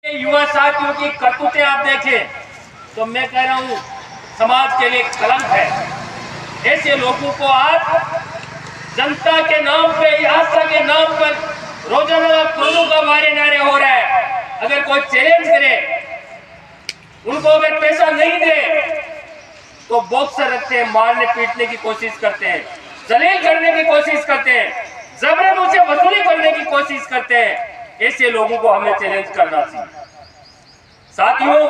युवा साथियों की करतूतें आप देखें तो मैं कह रहा हूँ समाज के लिए कलंक है। ऐसे लोगों को आज जनता के नाम पे, आस्था के नाम पर रोजाना करोड़ों का मारे नारे हो रहा है। अगर कोई चैलेंज करे, उनको अगर पैसा नहीं दे तो बॉक्सर रखते हैं, मारने पीटने की कोशिश करते हैं, जलील करने की कोशिश करते हैं, जबरन उसे वसूली करने की कोशिश करते हैं। ऐसे लोगों को हमें चैलेंज करना चाहिए। साथियों,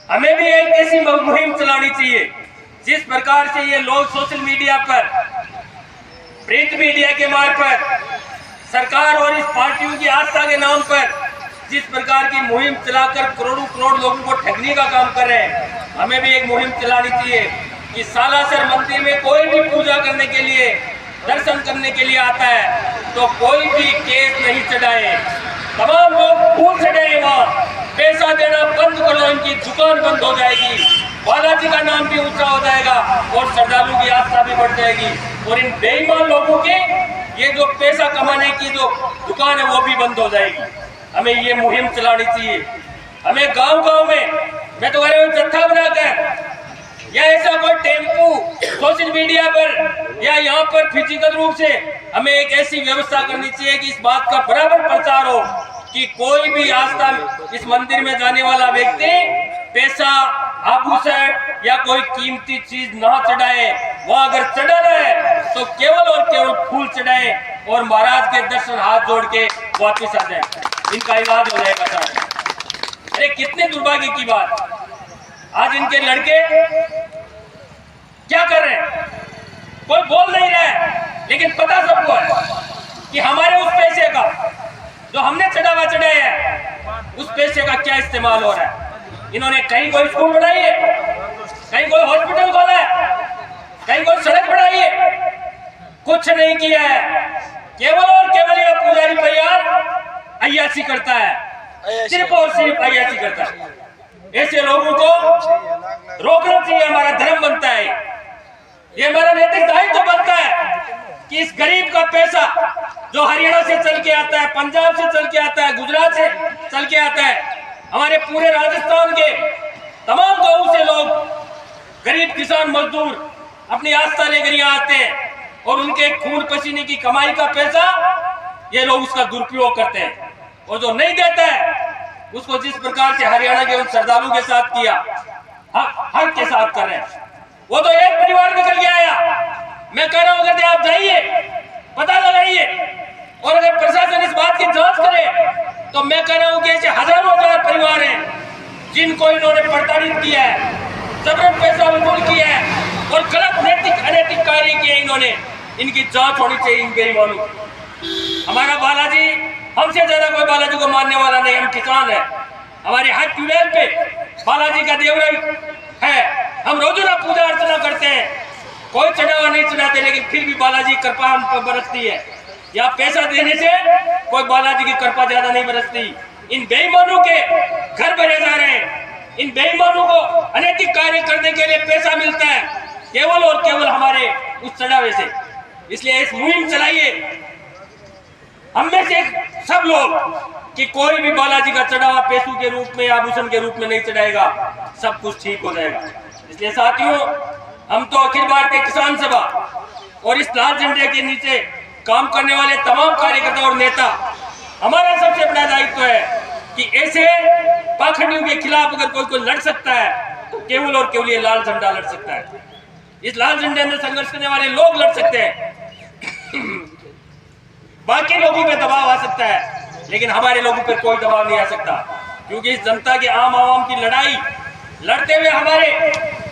हमें भी एक ऐसी मुहिम चलानी चाहिए जिस प्रकार से ये लोग सोशल मीडिया पर, प्रिंट मीडिया के मार्फत सरकार और इस पार्टियों की आस्था के नाम पर जिस प्रकार की मुहिम चलाकर करोड़ों करोड़ लोगों को ठगने का काम कर रहे हैं, हमें भी एक मुहिम चलानी चाहिए कि सालासर मंदिर में कोई भी पूजा करने के लिए, दर्शन करने के लिए आता है तो कोई भी केस नहीं चढ़ाए, तमाम लोग फूल चढ़ाए, वहाँ पैसा देना बंद कर दो, इनकी दुकान बंद हो जाएगी, बालाजी का नाम भी ऊंचा हो जाएगा और श्रद्धालु की आस्था भी बढ़ जाएगी और इन बेईमान लोगों के ये जो पैसा कमाने की जो दुकान है वो भी बंद हो जाएगी। हमें ये मुहिम चलानी चाहिए। हमें गांव-गांव में, मैं तो कह रहा हूँ, जत्था बनाकर या ऐसा कोई टेम्पू सोशल मीडिया पर या यहाँ पर फिजिकल रूप से हमें एक ऐसी व्यवस्था करनी चाहिए कि इस बात का बराबर प्रचार हो कि कोई भी आस्था इस मंदिर में जाने वाला व्यक्ति पैसा, आभूषण या कोई कीमती चीज ना चढ़ाए। वहाँ अगर चढ़ाना है तो केवल और केवल फूल चढ़ाए और महाराज के दर्शन हाथ जोड़ के वापिस आ जाए, इनका इलाज हो जाएगा। साहब, अरे कितने दुर्भाग्य की बात, आज इनके लड़के क्या कर रहे हैं, कोई बोल नहीं रहा है, लेकिन पता सबको है कि हमारे उस पैसे का जो हमने चढ़ावा चढ़ाया है, उस पैसे का क्या इस्तेमाल हो रहा है। इन्होंने कहीं कोई स्कूल बनाई है, कहीं कोई हॉस्पिटल खोला है, कहीं कोई सड़क बनाई है, कुछ नहीं किया है। केवल और केवल ये पुजारी परिवार अय्यासी करता है, सिर्फ और सिर्फ अय्यासी करता है। ऐसे लोगों को रोकना चाहिए, हमारा धर्म बनता है, ये हमारा नैतिक दायित्व बनता है कि इस गरीब का पैसा जो हरियाणा से चल के आता है, पंजाब से चल के आता है, गुजरात से चल के आता है, हमारे पूरे राजस्थान के तमाम गांवों से लोग, गरीब किसान मजदूर अपनी आस्था लेकर यहाँ आते हैं और उनके खून पसीने की कमाई का पैसा ये लोग उसका दुरुपयोग करते हैं और जो नहीं देता है उसको जिस प्रकार से हरियाणा के उन श्रद्धालु के साथ किया, हर के साथ कर रहे हैं। वो तो एक परिवार निकल के आया। मैं कह रहा हूं अगर आप जाइए, पता लगाइए और अगर प्रशासन इस बात की जांच करे तो मैं कह रहा हूं कि ऐसे हजारों हजार परिवार हैं जिनको इन्होंने प्रताड़ित किया है, जबरन पैसा वसूल किया है और गलत नैतिक अनैतिक कार्य किए इन्होंने। इनकी जांच होनी चाहिए इन बेईमानों। हमारा बालाजी, हमसे ज्यादा कोई बालाजी को मानने वाला नहीं, हम किसान है, हमारे हर ट्यूबवेल पे बालाजी का देवरा है, हम रोजाना पूजा अर्चना करते हैं, कोई चढ़ावा नहीं चढ़ाते, लेकिन फिर भी बालाजी की कृपा हम पर बरसती है। या पैसा देने से कोई बालाजी की कृपा ज्यादा नहीं बरसती। इन बेईमानों के घर भरे जा रहे हैं, इन बेईमानों को अनैतिक कार्य करने के लिए पैसा मिलता है केवल और केवल हमारे उस चढ़ावे से। इसलिए इस मुहिम चलाइए हम में से सब लोग कि कोई भी बालाजी का चढ़ावा पैसों के रूप में, आभूषण के रूप में नहीं चढ़ाएगा, सब कुछ ठीक हो जाएगा। इसलिए साथियों, हम तो अखिल भारतीय किसान सभा और इस लाल झंडे के नीचे काम करने वाले तमाम कार्यकर्ता और नेता, हमारा सबसे बड़ा दायित्व है कि ऐसे पाखंडियों के खिलाफ अगर कोई लड़ सकता है तो केवल और केवल ये लाल झंडा लड़ सकता है। इस लाल झंडे में संघर्ष करने वाले लोग लड़ सकते हैं, बाकी लोगों पे दबाव आ सकता है लेकिन हमारे लोगों पे कोई दबाव नहीं आ सकता, क्योंकि इस जनता के आम आवाम की लड़ाई लड़ते हुए हमारे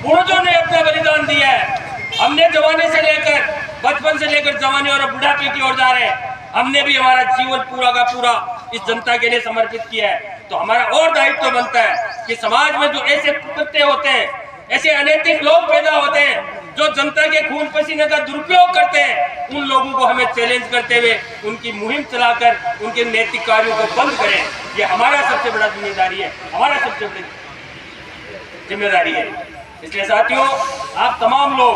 पूर्वजों ने अपना बलिदान दिया है। हमने जवानी से लेकर, बचपन से लेकर जवानी और बुढ़ापे की ओर जा रहे हैं, हमने भी हमारा जीवन पूरा का पूरा इस जनता के लिए समर्पित किया है। तो हमारा और दायित्व बनता है कि समाज में जो ऐसे कुत्ते होते हैं, ऐसे अनैतिक लोग पैदा होते हैं जो जनता के खून पसीने का दुरुपयोग करते हैं, उन लोगों को हमें चैलेंज करते हुए उनकी मुहिम चलाकर उनके नैतिक कार्यों को बंद करें। ये हमारा सबसे बड़ा जिम्मेदारी है, हमारा सबसे बड़ी जिम्मेदारी है। इसलिए साथियों, आप तमाम लोग